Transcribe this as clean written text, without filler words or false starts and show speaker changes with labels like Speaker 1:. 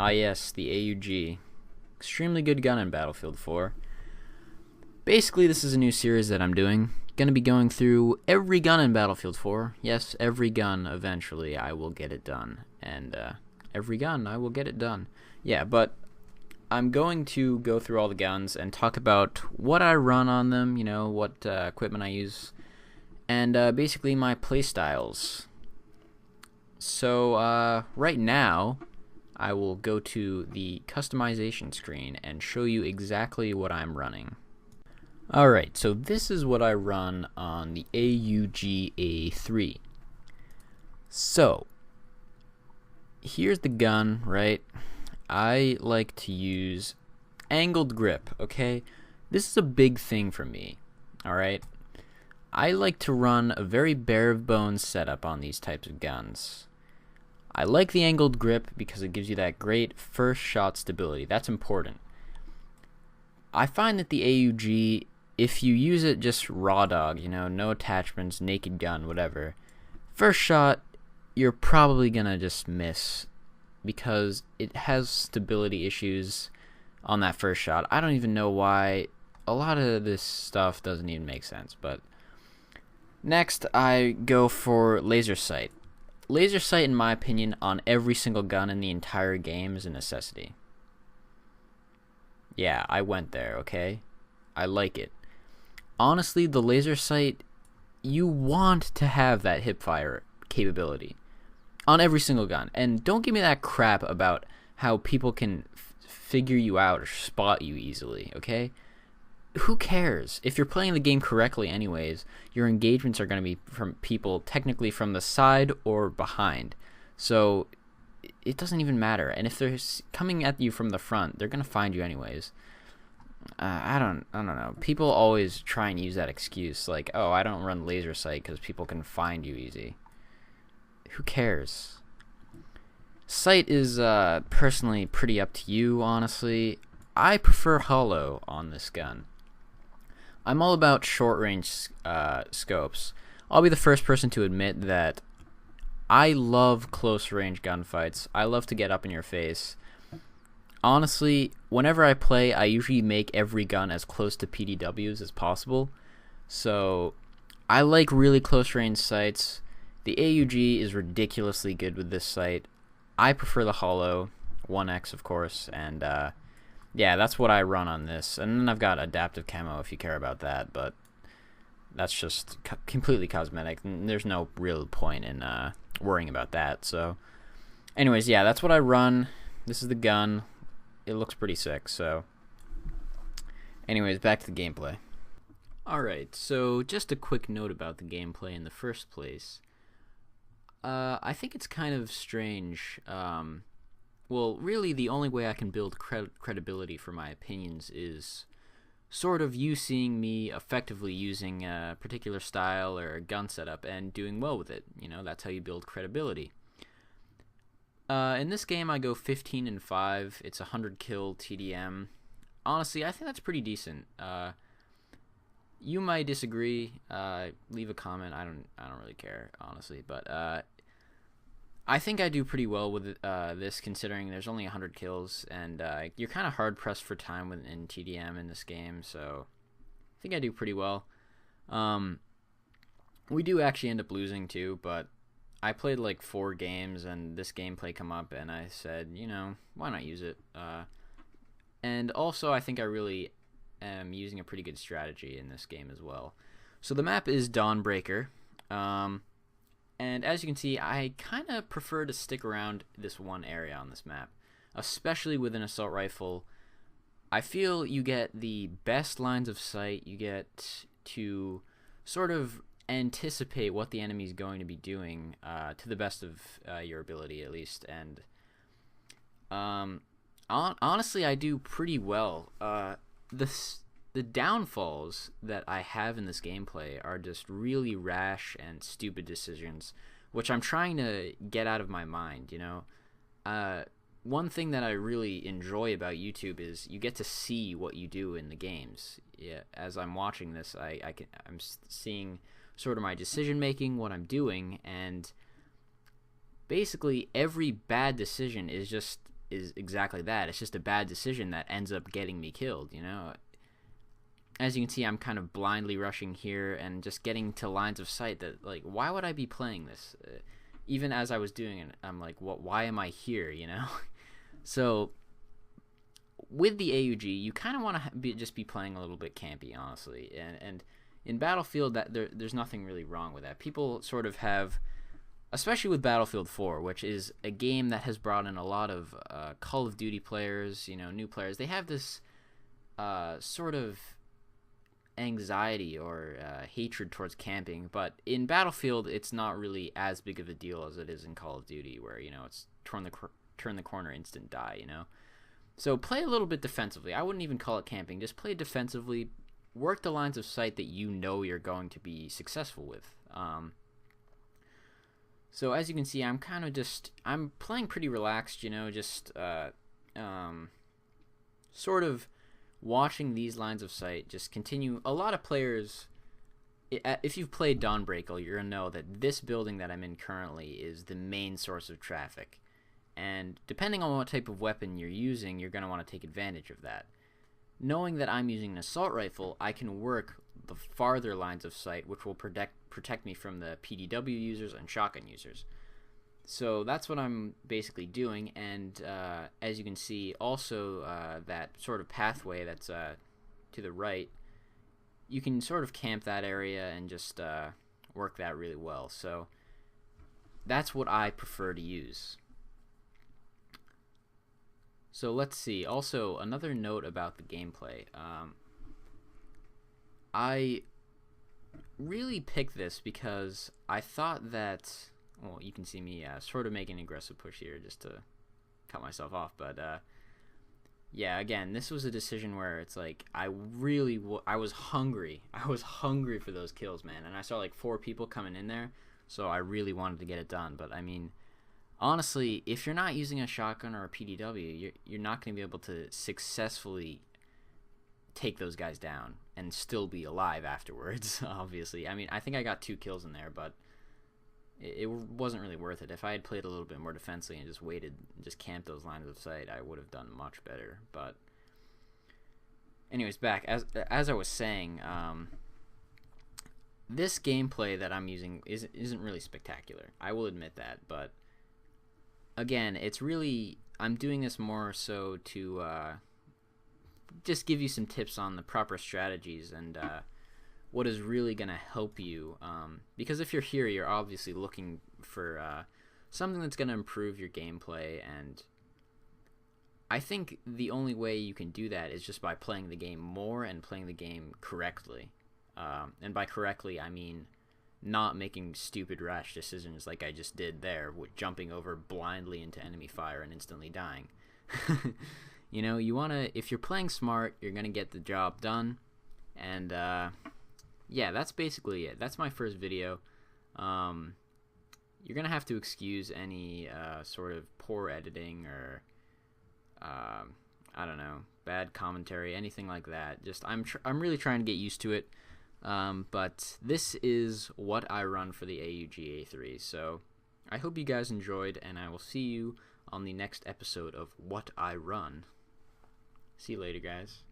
Speaker 1: Ah yes, the AUG. Extremely good gun in Battlefield 4. Basically, this is a new series that I'm doing. Gonna be going through every gun in Battlefield 4. Yes, every gun, eventually I will get it done. And every gun, I will get it done. Yeah, but I'm going to go through all the guns and talk about what I run on them, you know, what equipment I use, and basically my playstyles. So right now, I will go to the customization screen and show you exactly what I'm running. Alright, so this is what I run on the AUG A3. So, here's the gun, right? I like to use angled grip, okay? This is a big thing for me, alright? I like to run a very bare bones setup on these types of guns. I like the angled grip because it gives you that great first shot stability. That's important. I find that the AUG, if you use it just raw dog, you know, no attachments, naked gun, whatever, first shot, you're probably gonna just miss because it has stability issues on that first shot. I don't even know why. A lot of this stuff doesn't even make sense. But next, I go for laser sight. Laser sight, in my opinion, on every single gun in the entire game is a necessity. Yeah, I went there, okay? I like it. Honestly, the laser sight, you want to have that hipfire capability on every single gun. And don't give me that crap about how people can figure you out or spot you easily, okay? Who cares? If you're playing the game correctly anyways, your engagements are going to be from people technically from the side or behind. So it doesn't even matter. And if they're coming at you from the front, they're going to find you anyways. I don't know. People always try and use that excuse like, "Oh, I don't run laser sight because people can find you easy." Who cares? Sight is personally pretty up to you, honestly. I prefer hollow on this gun. I'm all about short range scopes. I'll be the first person to admit that I love close range gunfights. I love to get up in your face. Honestly, whenever I play, I usually make every gun as close to PDWs as possible. So I like really close range sights. The AUG is ridiculously good with this sight. I prefer the hollow 1X, of course, and yeah, that's what I run on this. And then I've got adaptive camo if you care about that, but that's just completely cosmetic. There's no real point in worrying about that. So anyways, yeah, that's what I run. This is the gun. It looks pretty sick. So anyways, back to the gameplay. Alright, so just a quick note about the gameplay in the first place. I think it's kind of strange. Well, really, the only way I can build credibility for my opinions is sort of you seeing me effectively using a particular style or a gun setup and doing well with it. You know, that's how you build credibility. In this game, I go 15 and 5. It's a 100 kill TDM. Honestly, I think that's pretty decent. You might disagree. Leave a comment. I don't really care, honestly, but I think I do pretty well with this, considering there's only 100 kills, and you're kind of hard-pressed for time in TDM in this game, so I think I do pretty well. We do actually end up losing, too, but I played like 4 games, and this gameplay come up, and I said, you know, why not use it? And also, I think I really am using a pretty good strategy in this game as well. So the map is Dawnbreaker. And as you can see, I kind of prefer to stick around this one area on this map, especially with an assault rifle. I feel you get the best lines of sight. You get to sort of anticipate what the enemy is going to be doing to the best of your ability, at least. And honestly, I do pretty well. The downfalls that I have in this gameplay are just really rash and stupid decisions, which I'm trying to get out of my mind, you know. One thing that I really enjoy about YouTube is you get to see what you do in the games. Yeah, as I'm watching this, I'm seeing sort of my decision making, what I'm doing, and basically every bad decision is just is exactly that. It's just a bad decision that ends up getting me killed, you know? As you can see, I'm kind of blindly rushing here and just getting to lines of sight that, like, why would I be playing this? Even as I was doing it, I'm like, why am I here, you know? So, with the AUG, you kind of want to just be playing a little bit campy, honestly. And in Battlefield, there's nothing really wrong with that. People sort of have, especially with Battlefield 4, which is a game that has brought in a lot of Call of Duty players, you know, new players. They have this sort of anxiety or hatred towards camping, but in Battlefield it's not really as big of a deal as it is in Call of Duty, where, you know, it's turn the corner, instant die, you know. So play a little bit defensively. I wouldn't even call it camping. Just play defensively, work the lines of sight that you know you're going to be successful with. So as you can see, I'm playing pretty relaxed, you know, just sort of watching these lines of sight just continue. A lot of players, if you've played Dawnbreak, you're going to know that this building that I'm in currently is the main source of traffic. And depending on what type of weapon you're using, you're going to want to take advantage of that. Knowing that I'm using an assault rifle, I can work the farther lines of sight, which will protect me from the PDW users and shotgun users. So that's what I'm basically doing, and as you can see, also that sort of pathway that's to the right, you can sort of camp that area and just work that really well. So that's what I prefer to use. So let's see. Also, another note about the gameplay. I really picked this because I thought that, well, you can see me sort of making an aggressive push here just to cut myself off, but yeah, again, this was a decision where it's like I was hungry. I was hungry for those kills, man, and I saw like 4 people coming in there, so I really wanted to get it done. But I mean, honestly, if you're not using a shotgun or a PDW, you're not going to be able to successfully take those guys down and still be alive afterwards. Obviously, I mean, I think I got 2 kills in there, but it wasn't really worth it. If I had played a little bit more defensively and just waited and just camped those lines of sight, I would have done much better. But anyways, back as I was saying, this gameplay that I'm using isn't really spectacular. I will admit that, but again, it's really, I'm doing this more so to just give you some tips on the proper strategies and what is really going to help you, because if you're here, you're obviously looking for something that's going to improve your gameplay, and I think the only way you can do that is just by playing the game more and playing the game correctly. And by correctly, I mean not making stupid rash decisions like I just did there, with jumping over blindly into enemy fire and instantly dying. You know, you want to, if you're playing smart, you're going to get the job done. And yeah, that's basically it. That's my first video. You're going to have to excuse any sort of poor editing or I don't know, bad commentary, anything like that. Just I'm really trying to get used to it. But this is what I run for the AUG A3. So I hope you guys enjoyed, and I will see you on the next episode of What I Run. See you later, guys.